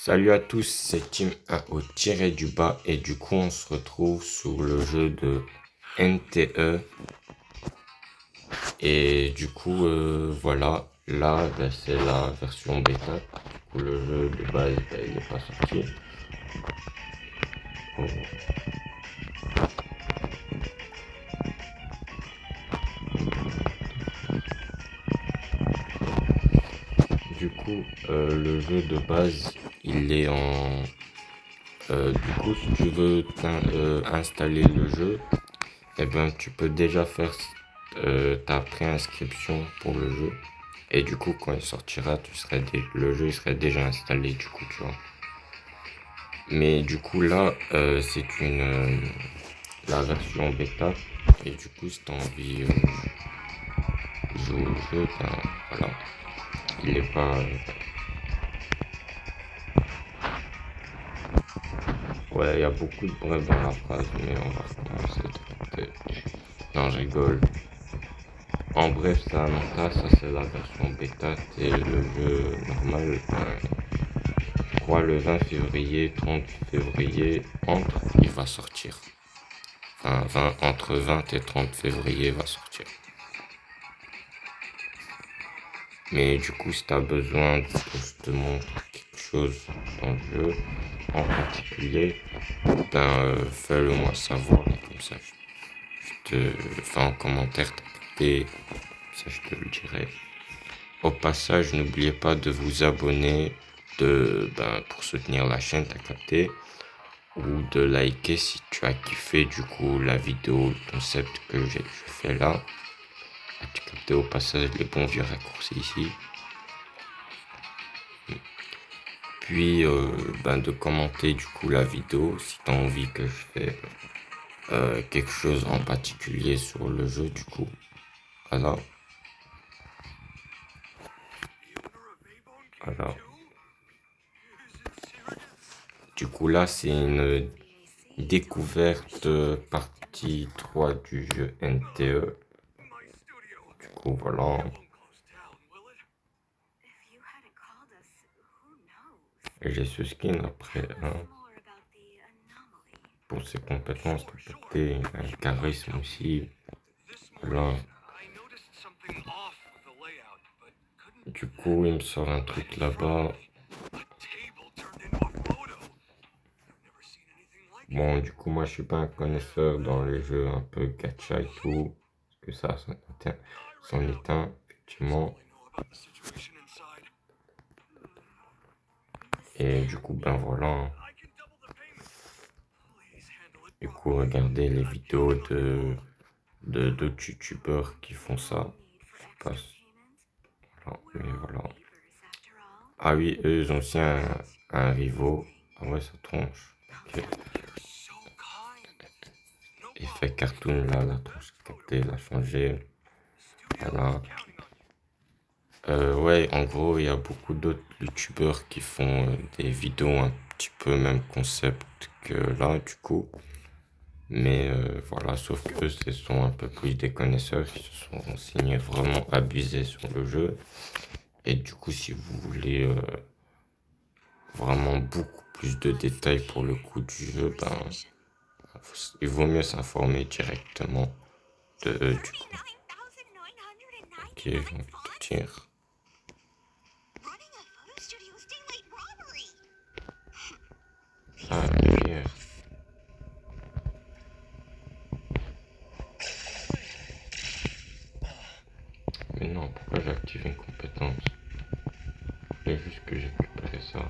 Salut à tous, c'est Team 1 au tiré du bas et du coup on se retrouve sur le jeu de NTE et du coup voilà, là c'est la version bêta, du coup le jeu de base il n'est pas sorti. Oh. Du coup le jeu de base il est en... du coup si tu veux installer le jeu, eh ben tu peux déjà faire ta préinscription pour le jeu. Et du coup, quand il sortira, le jeu il serait déjà installé, du coup, tu vois. Mais du coup, là, c'est la version bêta. Et du coup, si t'as envie de jouer au jeu, ben voilà. Il est pas. Ouais, il y a beaucoup de bref dans la phrase, mais on va commencer de capter. Non, je rigole. En bref, ça c'est la version bêta. Et le jeu normal, je crois le 20 février, 30 février, il va sortir. Enfin, entre 20 et 30 février va sortir. Mais du coup, si tu as besoin que je te montre quelque chose dans le jeu en particulier, ben fais-le moi savoir, comme ça je te fais en commentaire t'as capté, ça je te le dirai. Au passage, n'oubliez pas de vous abonner pour soutenir la chaîne, t'as capté, ou de liker si tu as kiffé du coup la vidéo, le concept que je fais là. Tu capté au passage les bons vieux raccourcis ici. Puis de commenter du coup la vidéo si tu as envie que je fais quelque chose en particulier sur le jeu du coup. Voilà. Voilà. Du coup là c'est une découverte partie 3 du jeu NTE. Du coup voilà. Et j'ai ce skin après. Hein. Pour ses compétences, il a un charisme aussi. Voilà. Du coup, il me sort un truc là-bas. Bon, du coup, moi, je suis pas un connaisseur dans les jeux un peu gacha et tout. Parce que c'en est un, effectivement. Et du coup, ben voilà. Du coup, regardez les vidéos de d'autres youtubeurs qui font ça. Je passe. Voilà, mais voilà. Ah oui, eux, ils ont aussi un rivaux. Ah ouais, ça tronche. Ok. Effet cartoon, là, la tronche captée, la changé. Voilà. Ouais, en gros, il y a beaucoup d'autres youtubeurs qui font des vidéos un petit peu même concept que là, du coup. Mais voilà, sauf que eux, ce sont un peu plus des connaisseurs qui se sont renseignés vraiment abusés sur le jeu. Et du coup, si vous voulez vraiment beaucoup plus de détails pour le coup du jeu, ben, il vaut mieux s'informer directement de eux, du coup. Ok, j'ai envie de te dire. Ah, ok. Mais non, pourquoi j'ai activé une compétence? Je voulais juste que j'ai récupéré ça.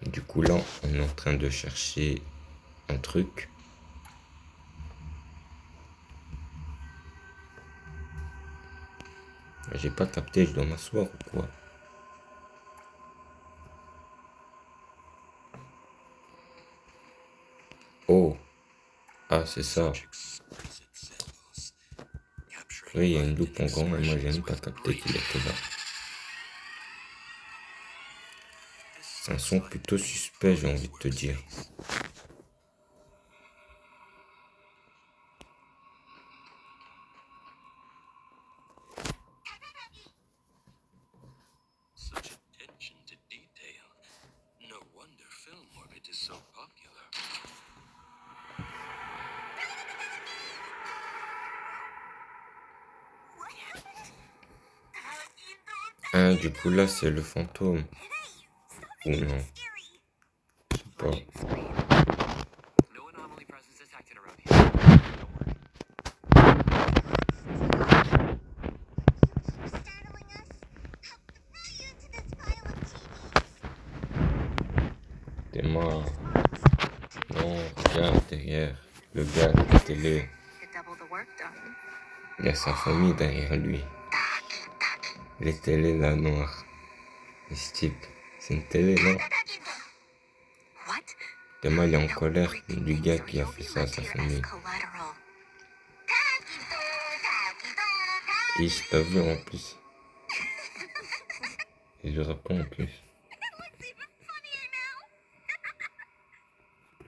Du coup, là, on est en train de chercher un truc. J'ai pas capté, je dois m'asseoir ou quoi? Oh, ah, c'est ça. Oui, il y a une loupe en grand et moi j'ai même pas capté qu'il était là. C'est un son plutôt suspect, j'ai envie de te dire. Such attention to detail. No wonder Film Orbit is so popular. Ah, du coup là c'est le fantôme. Ou non, je sais pas. No anomaly presence detected around here. Don't worry. Startling us? How throw you into this pile of TVs? T'es mort. Non, regarde derrière. Le gars de la télé. Get double the work done. Il y a sa famille derrière lui. Les télés là noires. Et ce type, c'est une télé, non? What? Tellement il est en colère du gars qui a fait ça à sa famille. Collateral. Et je t'ai vu en plus. Et je réponds en plus. Looks even funnier now.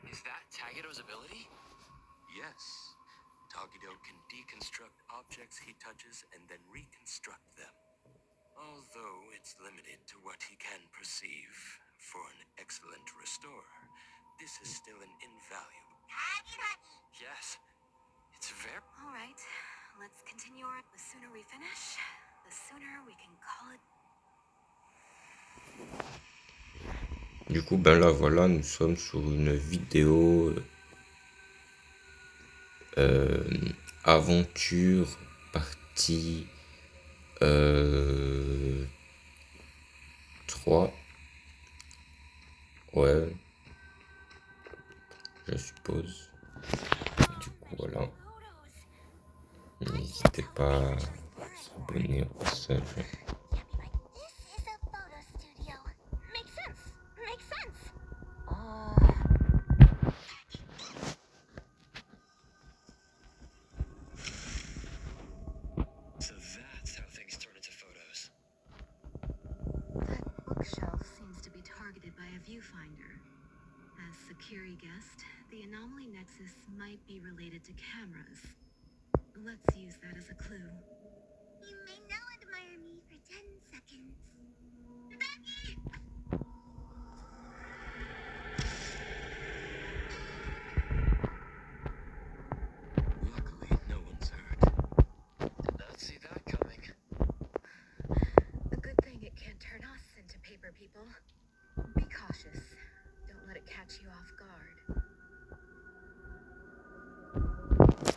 Is that Tagedo's ability? Yes. Tagedo can deconstruct objects he touches and then reconstruct them. Although it's limited to what he can perceive. For an excellent restorer, this is still an invaluable. Yes. It's very. All right, let's continue our. The sooner we finish, the sooner we can call it. Du coup, ben là, voilà, nous sommes sur une vidéo aventure partie 3. Ouais, je suppose. Du coup, voilà. N'hésitez pas à s'abonner au passage. This is a photo studio. Makes sense. Makes sense. So that's how things turn into photos. That bookshelf seems to be targeted by a viewfinder. As Sakiri guessed, the anomaly nexus might be related to cameras. Let's use that as a clue. You may now admire me for 10 seconds. Luckily, no one's hurt. Did not see that coming. A good thing it can't turn us into paper people. Be cautious. Don't let it catch you off guard.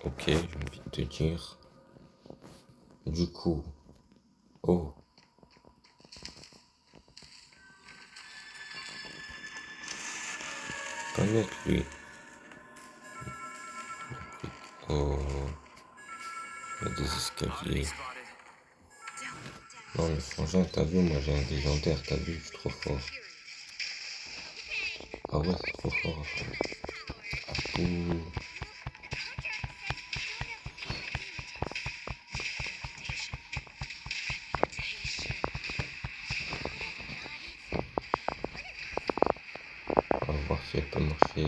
Ok, j'ai envie de te dire. Du coup. Oh. Pas net lui. Oh. Il y a des escaliers. Non, mais franchement, t'as vu, moi j'ai un légendaire, t'as vu, je suis trop fort. Ah ouais, c'est trop fort. Ah, pouh. On va voir si elle peut marcher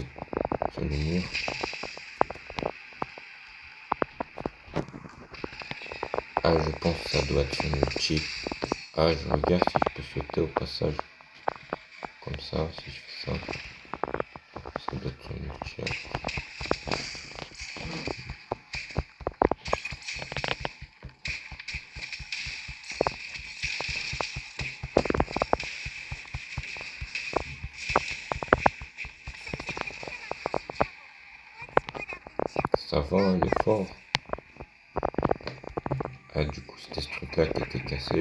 sur le mur. Ah, je pense que ça doit être son ulti. Ah, je regarde si je peux sauter au passage. Comme ça, si je fais ça. Ça doit être son ulti. Ça va, hein, il est fort. Ah, du coup, c'était ce truc-là qui était cassé.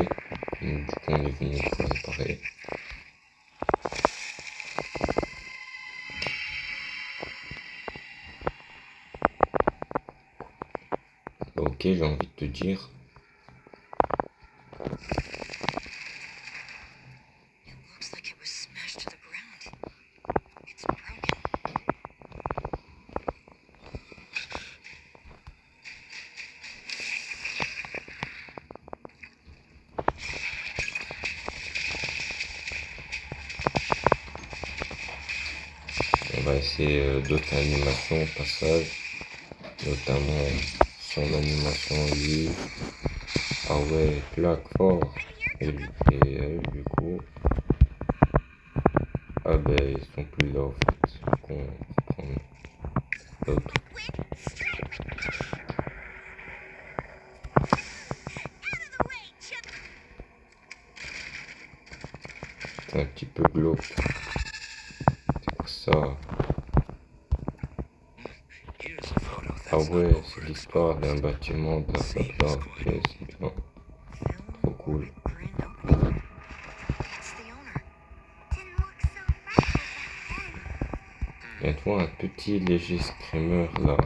Donc, du coup, on est venu pour réparer. Ok, j'ai envie de te dire. It looks like it was smashed to the ground. It's broken. va essayer d'autres animations au passage, notamment son animation lui. Ah ouais, claque fort. Et elle, du coup, ah ben ils sont plus là en fait. Du coup, on va prendre l'autre. C'est un petit peu glauque. C'est pour ça. Here's a photo Ah that's not ouais, c'est l'histoire d'un overexposed. bâtiment, blablabla. Ok, c'est bien. Trop cool. Grand opening. It's the owner. Didn't look so fragile back then. Et toi, un petit léger screamer là.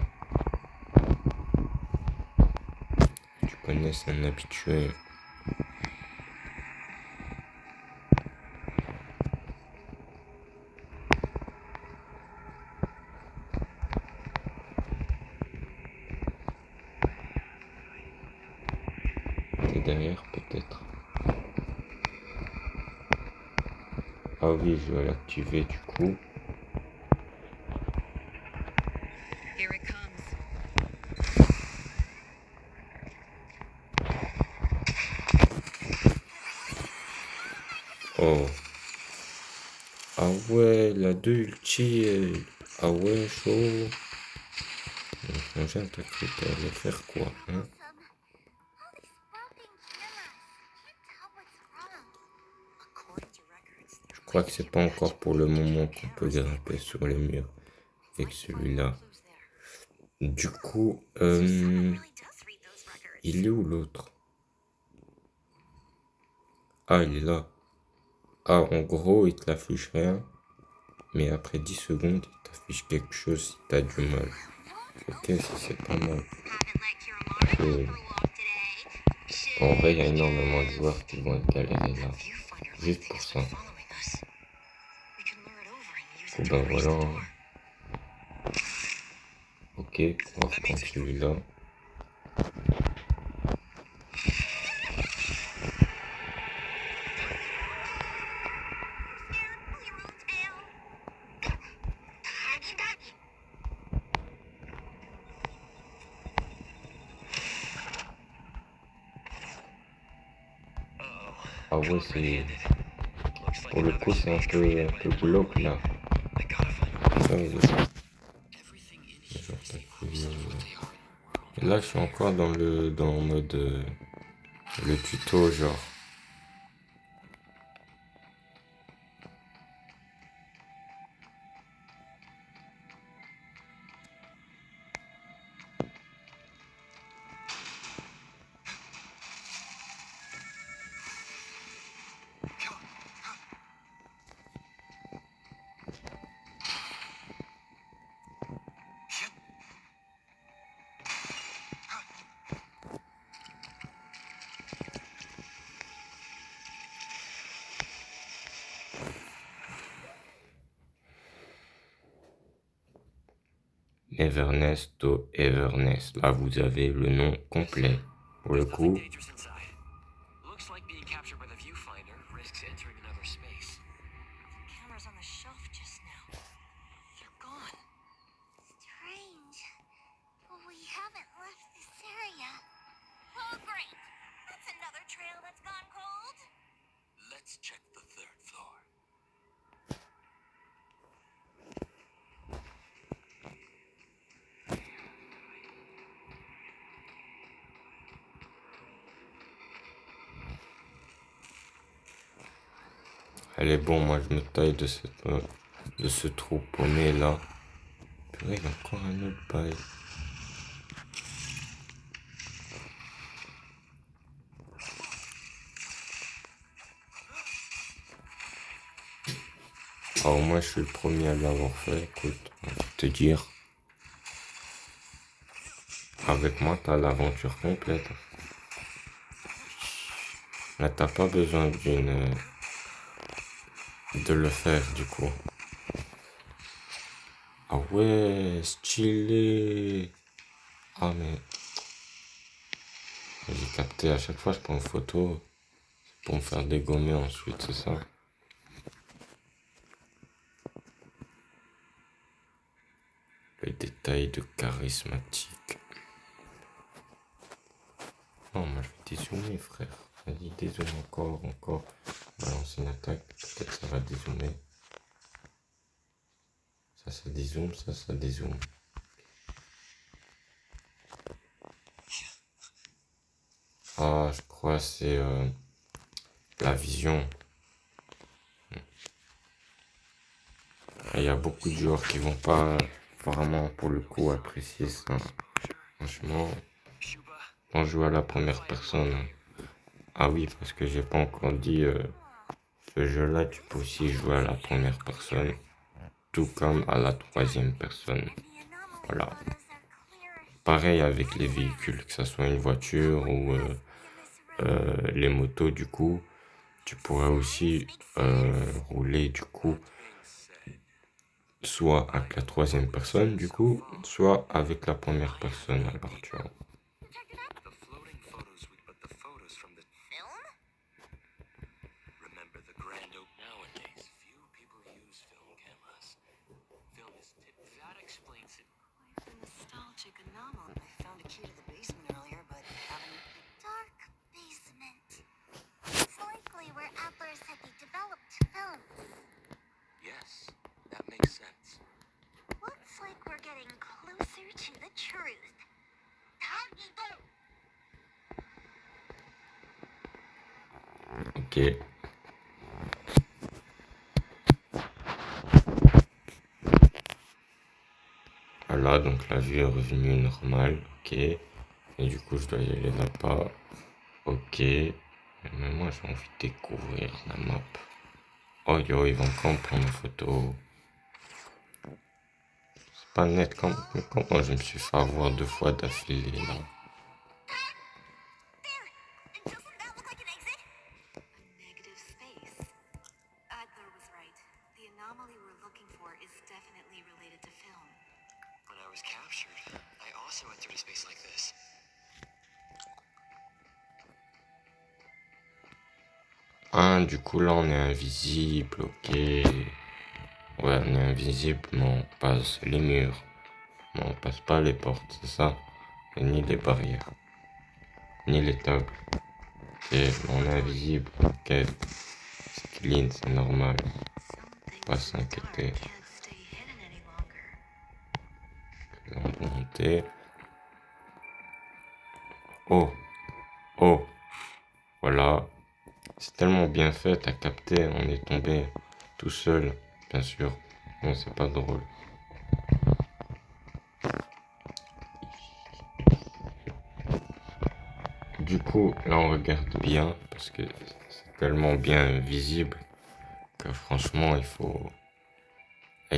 Tu connais, c'est un habitué. Et derrière, peut-être. Ah oui, je vais l'activer du coup. Here it comes. Oh. Ah ouais, la 2 ulti. Ah ouais, chaud. On va changer un truc. Elle va faire quoi, hein? All these floating cameras. Can't tell what's wrong. According to records, Je crois que c'est pas encore pour le moment qu'on peut grimper sur les murs avec celui-là. Du coup, il est où l'autre? Ah, il est là. Ah, en gros, il te l'affiche rien. Mais après 10 secondes, il t'affiche quelque chose si t'as du mal. Ok, si c'est pas mal. Et en vrai, il y a énormément de joueurs qui vont être galérés là. Juste pour ça. Bon ben voilà. Ok, on va reprendre celui-là. Ah ouais, c'est... Pour le coup, c'est un peu glauque là. Ça, et là, je suis encore dans le mode le tuto, genre. Everness to Everness. Là, vous avez le nom complet. Pour le coup, dangerous inside. Looks like being captured by the viewfinder risks entering another space. The cameras on the shelf just now. They're gone. Strange. But we haven't left this area. Oh, great. That's another trail that's gone cold. Let's check the third floor. elle est bon. Moi, je me taille de ce trou paumé là. Purée, il y a encore un autre bail. Ah, au moins, je suis le premier à l'avoir fait. Écoute, on va te dire. Avec moi, t'as l'aventure complète. Là, t'as pas besoin de le faire, du coup. Ah ouais, stylé. Ah, mais j'ai capté. À chaque fois, je prends une photo pour me faire dégommer ensuite, c'est ça? Le détail de charismatique. Non, moi je vais dézoomer, frère. Vas-y, dézoome encore, encore. Balance une attaque, peut-être ça va dézoomer. Ça dézoome, ça dézoome. Ah, je crois c'est la vision. Il y a beaucoup de joueurs qui vont pas vraiment pour le coup apprécier ça. Franchement, on joue à la première personne. Ah oui, parce que j'ai pas encore dit, ce jeu-là, tu peux aussi jouer à la première personne, tout comme à la troisième personne. The anomaly Voilà. photos are clearer. Pareil avec les véhicules, que ce soit une voiture ou In this room. les motos, du coup, tu pourrais aussi rouler, du coup, soit avec la troisième personne, du coup, soit avec la première personne. Alors, tu vois. Check it out. The floating photos, but the photos from the Film? remember the grand oak. Nowadays, few people use film cameras. Film is that explains it. Quite the nostalgic anomaly. I found a key to the basement earlier, but haven't. Dark basement. It's likely where Adler said they developed film. Yes, that makes sense. Looks like we're getting closer to the truth. Tagido! Ok. Voilà, donc la vue est revenue normale, ok. Et du coup, je dois y aller là-bas, ok. Mais moi, j'ai envie de découvrir la map. Oh yo, ils vont quand prendre une photo. C'est pas net, comment je me suis fait avoir 2 fois d'affilée là. There! Doesn't that look like an exit? A negative space. Adler was right. The anomaly we're looking for is definitely related to film. When I was captured, I also entered a space like this. Ah, du coup, là, on est invisible, ok. Ouais, on est invisible, mais on passe les murs. Mais on passe pas les portes, c'est ça? Et ni les barrières. Ni les tables. Ok, on est invisible, ok. C'est clean, c'est normal. Something Pas in the s'inquiéter. dark can't stay hidden any longer. On va monter. Oh, oh, voilà. C'est tellement bien fait, t'as capté, on est tombé tout seul, bien sûr. Bon, c'est pas drôle. Du coup, là on regarde bien, parce que c'est tellement bien visible que franchement, il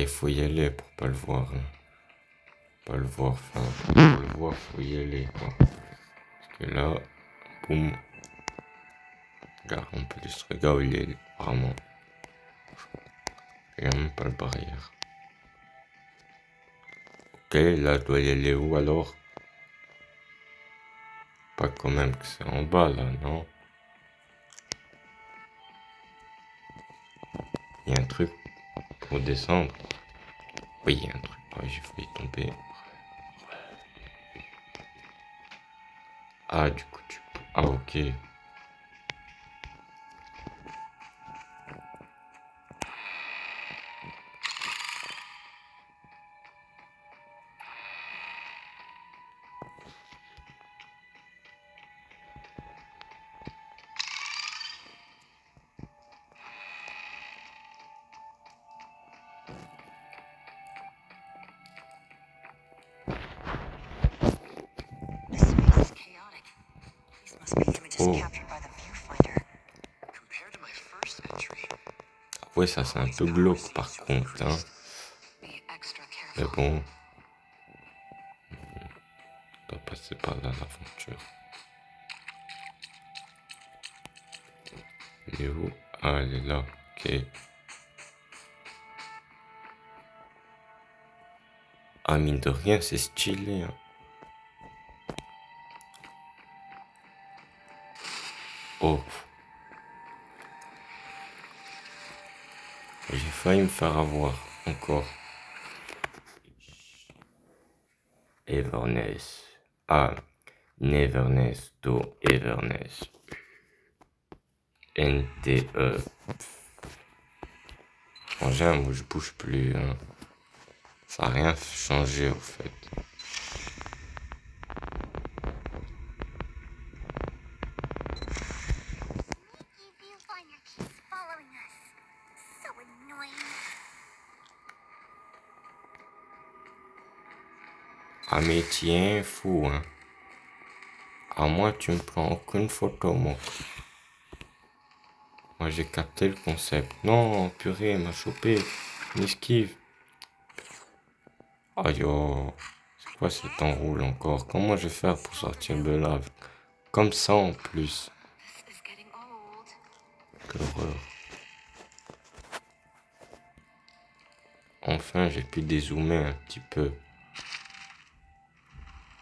faut y aller pour pas le voir. Hein. Pas le voir, enfin, pour le voir, faut y aller, quoi. Parce que là, boum. Regarde, on peut juste regarder où il est, vraiment. Il n'y a même pas de barrière. Ok, là, je dois y aller où alors? Pas quand même que c'est en bas, là, non? Il y a un truc pour descendre. Oui, il y a un truc. Ah, j'ai failli tomber. Ah, du coup, tu peux... Ah, ok. This space is chaotic. These must be images Oh. captured by the viewfinder. Compared to my first entry, Ouais, ça, c'est un peu glauque, par contre, hein. Be extra Mais careful. bon. On doit passer par là, l'aventure. Elle est où? Ah, elle est là. Ok. Ah, mine de rien, c'est stylé, hein. Oh. J'ai failli me faire avoir, encore. Everness. Ah, Neverness to Everness. NTE. Frangin, moi je bouge plus. Hein. Ça n'a rien changé au fait. Mickey Viewfinder keeps following us. So annoying. Ah mais tiens, fou, hein. À moi, tu me prends aucune photo, mon. Moi, j'ai capté le concept. Non, purée, m'a chopé. M'esquive. Aïe, oh. C'est quoi cet enroule encore? Comment je vais faire pour sortir de là? Comme ça, en plus. This is getting old. Quelle horreur. Enfin, j'ai pu dézoomer un petit peu.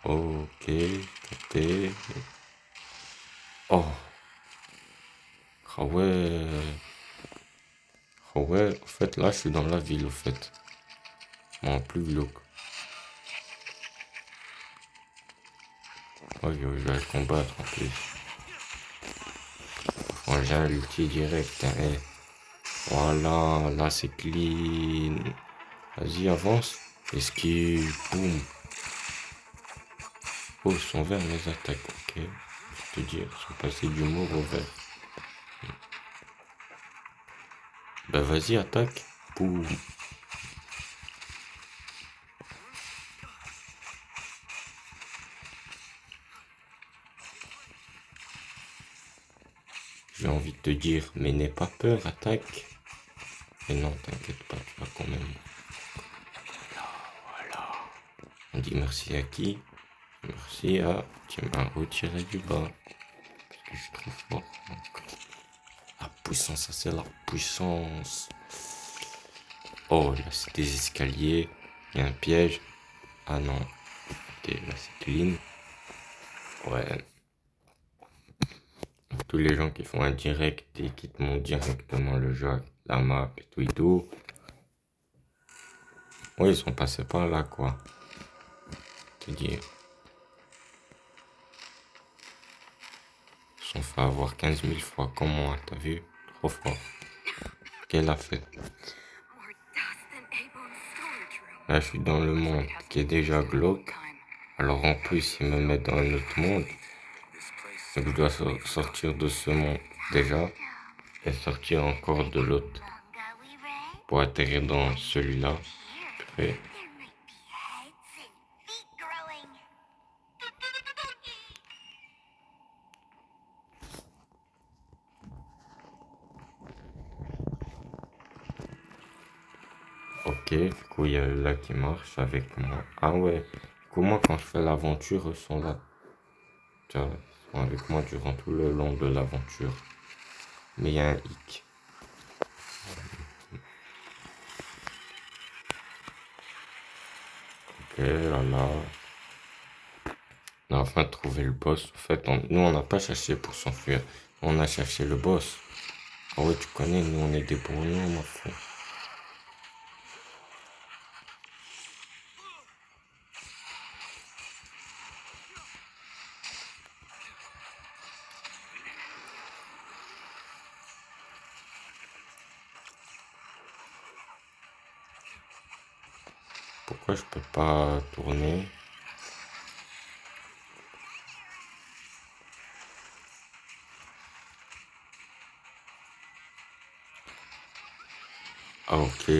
Ok, capté. Oh. Ah ouais. Ah ouais, au fait, là, je suis dans la ville, au fait. Bon, plus glauque. Oh, je vais le combattre, en plus. Moi, j'ai un ulti direct, hein. Eh. Voilà, là, c'est clean. Vas-y, avance. Esquive, boum. Oh, ils sont verts, mes attaques, ok. Je vais te dire, ils sont passés du mauve au vert. Bah, vas-y, attaque. Boum. J'ai envie de te dire, mais n'aie pas peur, attaque. Mais non, t'inquiète pas, tu vas quand même. Voilà. On dit merci à qui? Merci à... Tu m'as retiré du bas. Parce que je suis trop fort. La puissance, ça c'est la puissance. Oh, là c'est des escaliers. Il y a un piège. Ah non. Ok, là c'est clean. Ouais. Tous les gens qui font un direct et qui te montrent directement le jeu, la map et tout et tout. Ouais, ils sont passés par là, quoi. Te dire. Ils se sont fait avoir 15 000 fois comme moi, t'as vu? Trop fort. Qu'elle a fait? More dust than Abel's storage room. Là, je suis dans le monde qui est déjà glauque. Time. Alors en plus, ils me mettent dans un autre monde. This place Donc je dois sortir de ce monde déjà et sortir encore de l'autre Manga we read? pour atterrir dans celui-là. Here, Après, there might be heads and feet growing. ok, du coup il y a le là qui marche avec moi. Ah ouais, du coup moi quand je fais l'aventure, ils sont là. Tu vois, ils sont avec moi durant tout le long de l'aventure. Mais il y a un hic. Ok, là là. On a enfin trouvé le boss. En fait, nous on n'a pas cherché pour s'enfuir. On a cherché le boss. Ah ouais, tu connais, nous on est des bourgnons, ma foi. Pourquoi je peux pas tourner? Ah ok.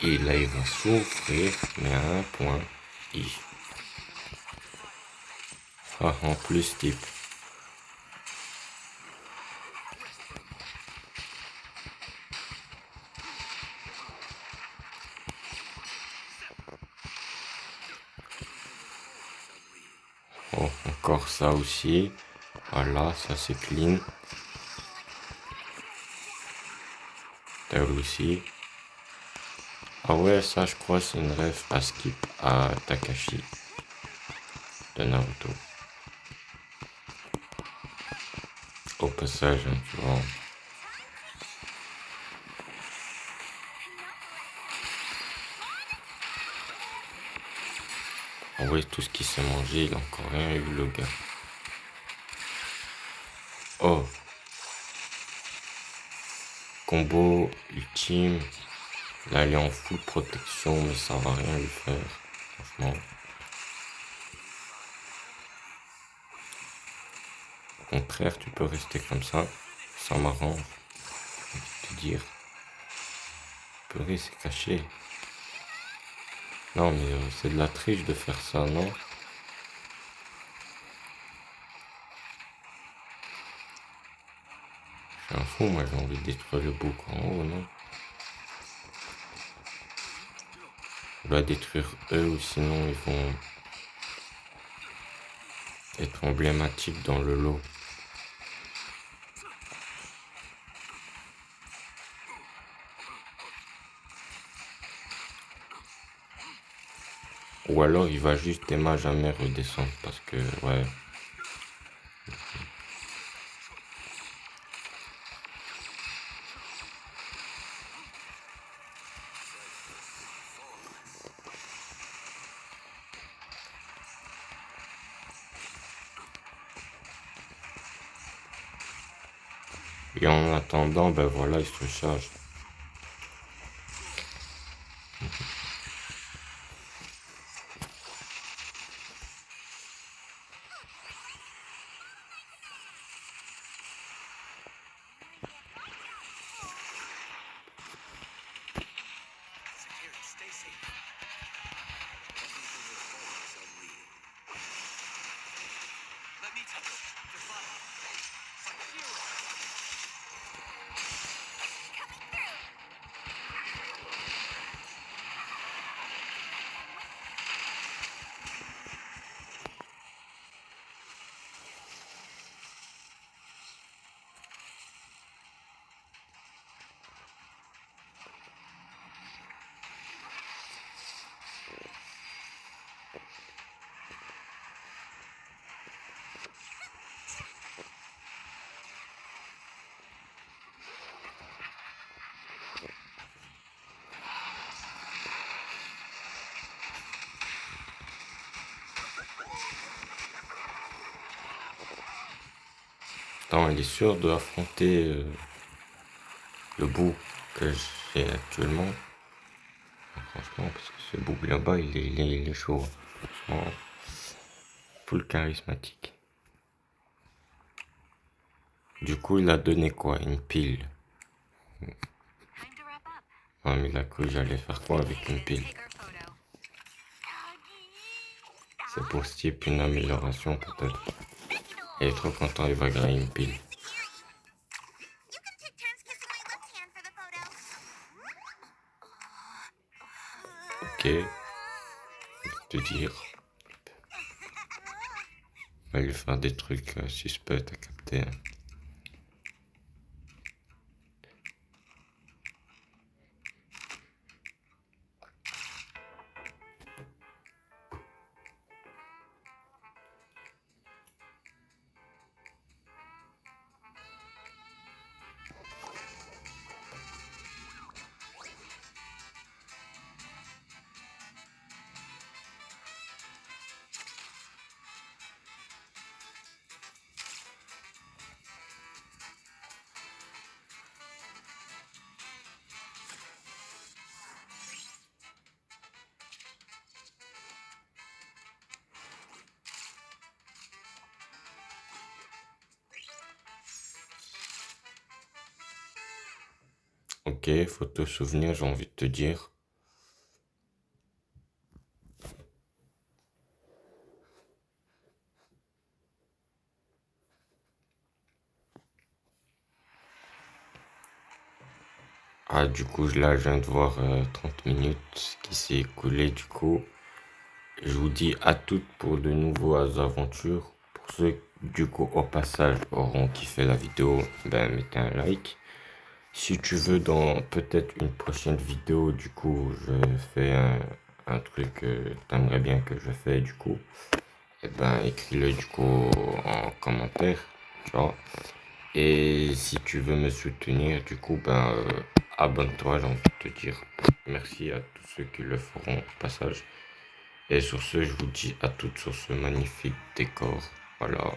Et là, il va souffrir, mais à un point. Ah, en plus, type. Oh, encore ça aussi. Voilà, ça c'est clean. T'as aussi. Ah ouais, ça je crois c'est une ref à skip à Takashi de Naruto. Au passage, hein, tu vois. Ah ouais, tout ce qu'il s'est mangé, il a encore rien eu le gars. Oh. Combo ultime. Là, elle est en full protection, mais ça va rien lui faire. Franchement. Au contraire, tu peux rester comme ça. Ça m'arrange. J'ai envie de te dire. Purée, c'est caché. Non, mais c'est de la triche de faire ça, non? Je suis un fou, moi, j'ai envie de détruire le bouc en haut, non? On doit détruire eux, ou sinon ils vont être emblématiques dans le lot. Ou alors il va juste des jamais redescendre, parce que, ouais. Et en attendant, ben voilà, il se charge. Security, stay safe. Everything is forward, so lead. Let me take it. Defy. Sakura! Attends, il est sûr de affronter le bouc que j'ai actuellement. Franchement, parce que ce bouc là-bas, il est chaud. Franchement, full charismatique. Du coup, il a donné quoi? Une pile. Time to wrap up. Ouais, mais il a cru que j'allais faire quoi avec une pile? Take our photo. C'est pour ce type une amélioration peut-être. Il est trop content, il va gagner une pile. You can take turns kissing my left hand for the photo. Ok, je vais te dire. On va lui faire des trucs suspects à capter. Hein. Ok, photo souvenir, j'ai envie de te dire. Ah, du coup, là, je viens de voir 30 minutes qui s'est écoulé. Du coup, je vous dis à toutes pour de nouvelles aventures. Pour ceux, du coup, au passage, auront kiffé la vidéo, ben, mettez un like. Si tu veux, dans peut-être une prochaine vidéo, du coup, je fais un truc que t'aimerais bien que je fais, du coup. Eh ben, écris-le, du coup, en commentaire, tu vois. Et si tu veux me soutenir, du coup, ben, abonne-toi, j'ai envie de te dire. Merci à tous ceux qui le feront au passage. Et sur ce, je vous dis à toutes sur ce magnifique décor. Voilà.